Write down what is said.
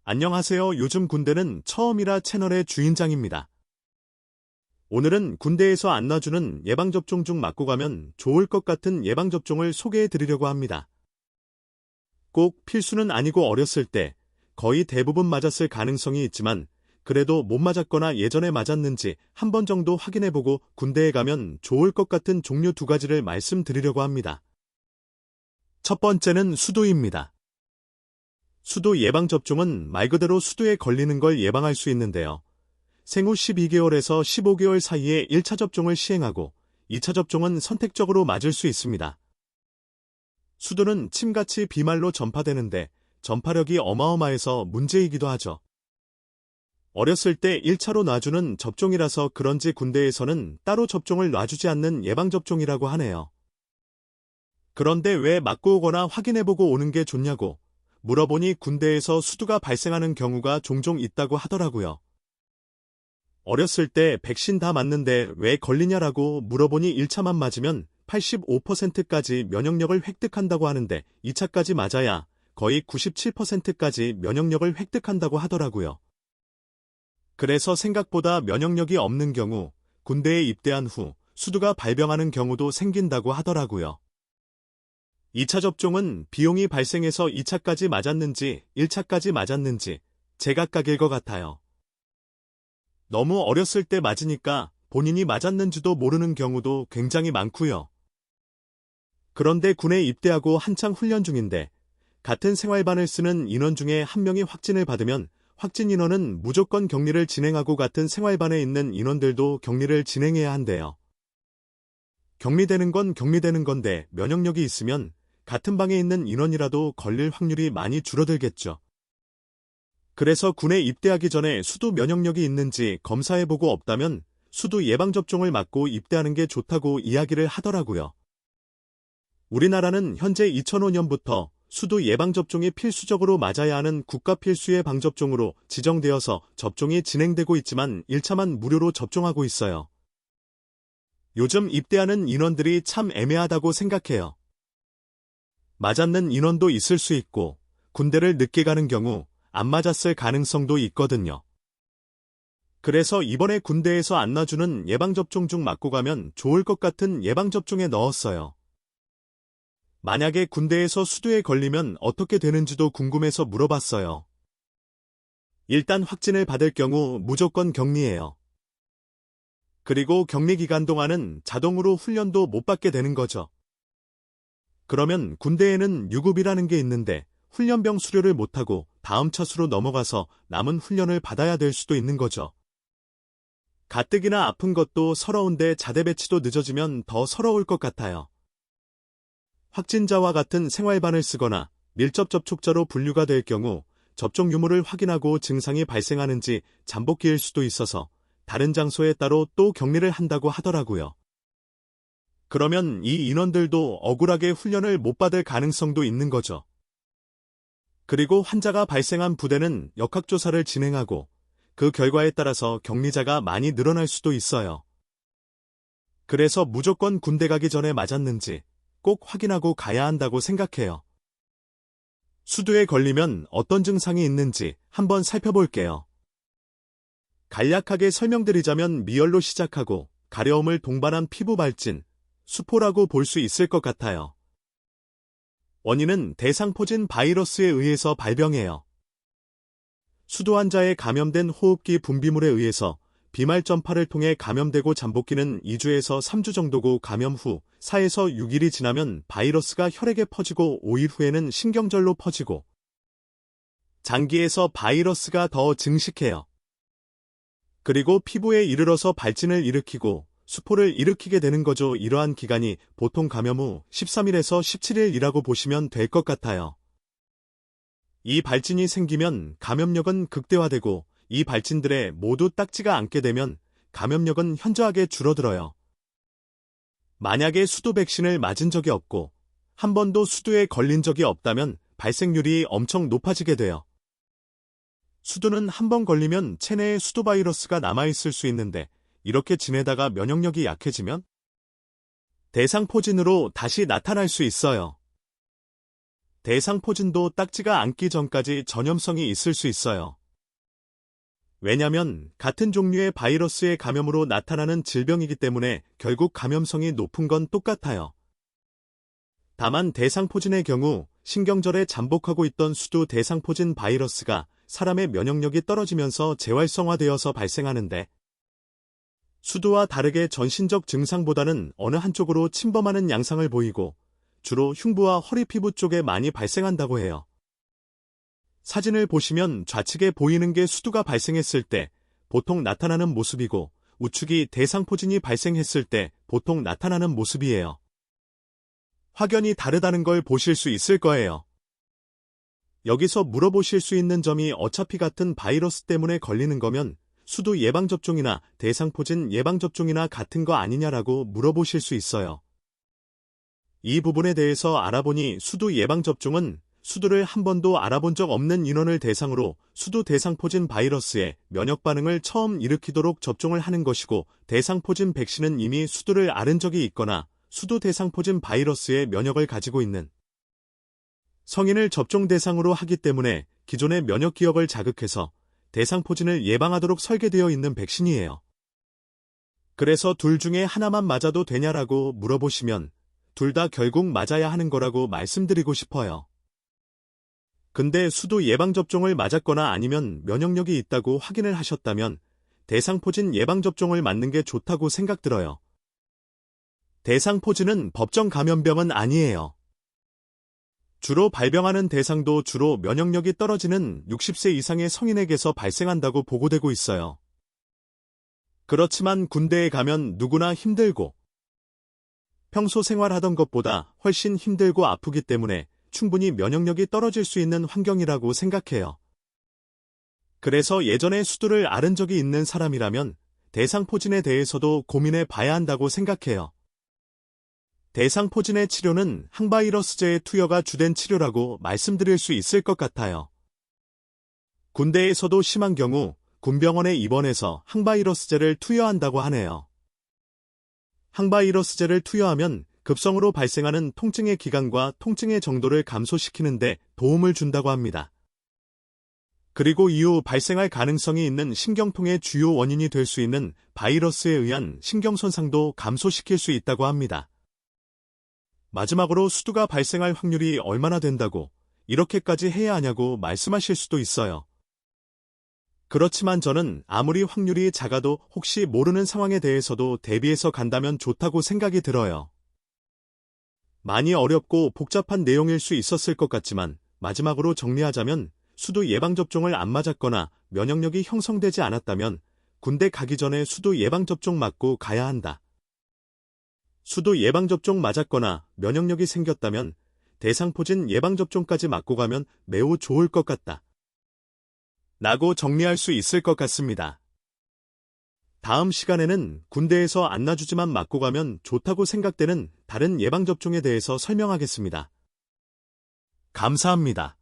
안녕하세요. 요즘 군대는 처음이라 채널의 주인장입니다. 오늘은 군대에서 안 놔주는 예방접종 중 맞고 가면 좋을 것 같은 예방접종을 소개해 드리려고 합니다. 꼭 필수는 아니고 어렸을 때 거의 대부분 맞았을 가능성이 있지만 그래도 못 맞았거나 예전에 맞았는지 한 번 정도 확인해보고 군대에 가면 좋을 것 같은 종류 두 가지를 말씀드리려고 합니다. 첫 번째는 수두입니다. 수두 예방접종은 말 그대로 수두에 걸리는 걸 예방할 수 있는데요. 생후 12개월에서 15개월 사이에 1차 접종을 시행하고 2차 접종은 선택적으로 맞을 수 있습니다. 수두는 침같이 비말로 전파되는데 전파력이 어마어마해서 문제이기도 하죠. 어렸을 때 1차로 놔주는 접종이라서 그런지 군대에서는 따로 접종을 놔주지 않는 예방접종이라고 하네요. 그런데 왜 맞고 오거나 확인해보고 오는 게 좋냐고 물어보니 군대에서 수두가 발생하는 경우가 종종 있다고 하더라고요. 어렸을 때 백신 다 맞는데 왜 걸리냐라고 물어보니 1차만 맞으면 85%까지 면역력을 획득한다고 하는데 2차까지 맞아야 거의 97%까지 면역력을 획득한다고 하더라고요. 그래서 생각보다 면역력이 없는 경우 군대에 입대한 후 수두가 발병하는 경우도 생긴다고 하더라고요. 2차 접종은 비용이 발생해서 2차까지 맞았는지 1차까지 맞았는지 제각각일 것 같아요. 너무 어렸을 때 맞으니까 본인이 맞았는지도 모르는 경우도 굉장히 많고요. 그런데 군에 입대하고 한창 훈련 중인데 같은 생활반을 쓰는 인원 중에 한 명이 확진을 받으면 확진 인원은 무조건 격리를 진행하고 같은 생활반에 있는 인원들도 격리를 진행해야 한대요. 격리되는 건 격리되는 건데 면역력이 있으면 같은 방에 있는 인원이라도 걸릴 확률이 많이 줄어들겠죠. 그래서 군에 입대하기 전에 수두 면역력이 있는지 검사해보고 없다면 수두 예방접종을 맞고 입대하는 게 좋다고 이야기를 하더라고요. 우리나라는 현재 2005년부터 수두 예방접종이 필수적으로 맞아야 하는 국가 필수 예방접종으로 지정되어서 접종이 진행되고 있지만 1차만 무료로 접종하고 있어요. 요즘 입대하는 인원들이 참 애매하다고 생각해요. 맞았는 인원도 있을 수 있고 군대를 늦게 가는 경우 안 맞았을 가능성도 있거든요. 그래서 이번에 군대에서 안 놔주는 예방접종 중 맞고 가면 좋을 것 같은 예방접종에 넣었어요. 만약에 군대에서 수두에 걸리면 어떻게 되는지도 궁금해서 물어봤어요. 일단 확진을 받을 경우 무조건 격리해요. 그리고 격리 기간 동안은 자동으로 훈련도 못 받게 되는 거죠. 그러면 군대에는 유급이라는 게 있는데 훈련병 수료를 못하고 다음 차수로 넘어가서 남은 훈련을 받아야 될 수도 있는 거죠. 가뜩이나 아픈 것도 서러운데 자대 배치도 늦어지면 더 서러울 것 같아요. 확진자와 같은 생활반을 쓰거나 밀접 접촉자로 분류가 될 경우 접종 유무를 확인하고 증상이 발생하는지 잠복기일 수도 있어서 다른 장소에 따로 또 격리를 한다고 하더라고요. 그러면 이 인원들도 억울하게 훈련을 못 받을 가능성도 있는 거죠. 그리고 환자가 발생한 부대는 역학조사를 진행하고 그 결과에 따라서 격리자가 많이 늘어날 수도 있어요. 그래서 무조건 군대 가기 전에 맞았는지 꼭 확인하고 가야 한다고 생각해요. 수두에 걸리면 어떤 증상이 있는지 한번 살펴볼게요. 간략하게 설명드리자면 미열로 시작하고 가려움을 동반한 피부 발진, 수포라고 볼 수 있을 것 같아요. 원인은 대상포진 바이러스에 의해서 발병해요. 수두 환자의 감염된 호흡기 분비물에 의해서 비말 전파를 통해 감염되고 잠복기는 2주에서 3주 정도고 감염 후 4에서 6일이 지나면 바이러스가 혈액에 퍼지고 5일 후에는 신경절로 퍼지고 장기에서 바이러스가 더 증식해요. 그리고 피부에 이르러서 발진을 일으키고 수포를 일으키게 되는 거죠. 이러한 기간이 보통 감염 후 13일에서 17일이라고 보시면 될 것 같아요. 이 발진이 생기면 감염력은 극대화되고 이 발진들에 모두 딱지가 않게 되면 감염력은 현저하게 줄어들어요. 만약에 수두 백신을 맞은 적이 없고 한 번도 수두에 걸린 적이 없다면 발생률이 엄청 높아지게 돼요. 수두는 한 번 걸리면 체내에 수두 바이러스가 남아있을 수 있는데 이렇게 지내다가 면역력이 약해지면 대상포진으로 다시 나타날 수 있어요. 대상포진도 딱지가 앉기 전까지 전염성이 있을 수 있어요. 왜냐면 같은 종류의 바이러스의 감염으로 나타나는 질병이기 때문에 결국 감염성이 높은 건 똑같아요. 다만 대상포진의 경우 신경절에 잠복하고 있던 수두 대상포진 바이러스가 사람의 면역력이 떨어지면서 재활성화되어서 발생하는데, 수두와 다르게 전신적 증상보다는 어느 한쪽으로 침범하는 양상을 보이고 주로 흉부와 허리 피부 쪽에 많이 발생한다고 해요. 사진을 보시면 좌측에 보이는 게 수두가 발생했을 때 보통 나타나는 모습이고, 우측이 대상포진이 발생했을 때 보통 나타나는 모습이에요. 확연히 다르다는 걸 보실 수 있을 거예요. 여기서 물어보실 수 있는 점이 어차피 같은 바이러스 때문에 걸리는 거면 수두 예방접종이나 대상포진 예방접종이나 같은 거 아니냐라고 물어보실 수 있어요. 이 부분에 대해서 알아보니 수두 예방접종은 수두를 한 번도 알아본 적 없는 인원을 대상으로 수두 대상포진 바이러스의 면역 반응을 처음 일으키도록 접종을 하는 것이고, 대상포진 백신은 이미 수두를 앓은 적이 있거나 수두 대상포진 바이러스의 면역을 가지고 있는 성인을 접종 대상으로 하기 때문에 기존의 면역 기억을 자극해서 대상포진을 예방하도록 설계되어 있는 백신이에요. 그래서 둘 중에 하나만 맞아도 되냐라고 물어보시면 둘 다 결국 맞아야 하는 거라고 말씀드리고 싶어요. 근데 수두 예방접종을 맞았거나 아니면 면역력이 있다고 확인을 하셨다면 대상포진 예방접종을 맞는 게 좋다고 생각들어요. 대상포진은 법정 감염병은 아니에요. 주로 발병하는 대상도 주로 면역력이 떨어지는 60세 이상의 성인에게서 발생한다고 보고되고 있어요. 그렇지만 군대에 가면 누구나 힘들고 평소 생활하던 것보다 훨씬 힘들고 아프기 때문에 충분히 면역력이 떨어질 수 있는 환경이라고 생각해요. 그래서 예전에 수두를 앓은 적이 있는 사람이라면 대상포진에 대해서도 고민해 봐야 한다고 생각해요. 대상포진의 치료는 항바이러스제의 투여가 주된 치료라고 말씀드릴 수 있을 것 같아요. 군대에서도 심한 경우 군병원에 입원해서 항바이러스제를 투여한다고 하네요. 항바이러스제를 투여하면 급성으로 발생하는 통증의 기간과 통증의 정도를 감소시키는데 도움을 준다고 합니다. 그리고 이후 발생할 가능성이 있는 신경통의 주요 원인이 될 수 있는 바이러스에 의한 신경손상도 감소시킬 수 있다고 합니다. 마지막으로 수두가 발생할 확률이 얼마나 된다고 이렇게까지 해야 하냐고 말씀하실 수도 있어요. 그렇지만 저는 아무리 확률이 작아도 혹시 모르는 상황에 대해서도 대비해서 간다면 좋다고 생각이 들어요. 많이 어렵고 복잡한 내용일 수 있었을 것 같지만 마지막으로 정리하자면 수두 예방접종을 안 맞았거나 면역력이 형성되지 않았다면 군대 가기 전에 수두 예방접종 맞고 가야 한다. 수두 예방접종 맞았거나 면역력이 생겼다면 대상포진 예방접종까지 맞고 가면 매우 좋을 것 같다. 라고 정리할 수 있을 것 같습니다. 다음 시간에는 군대에서 안 놔주지만 맞고 가면 좋다고 생각되는 다른 예방접종에 대해서 설명하겠습니다. 감사합니다.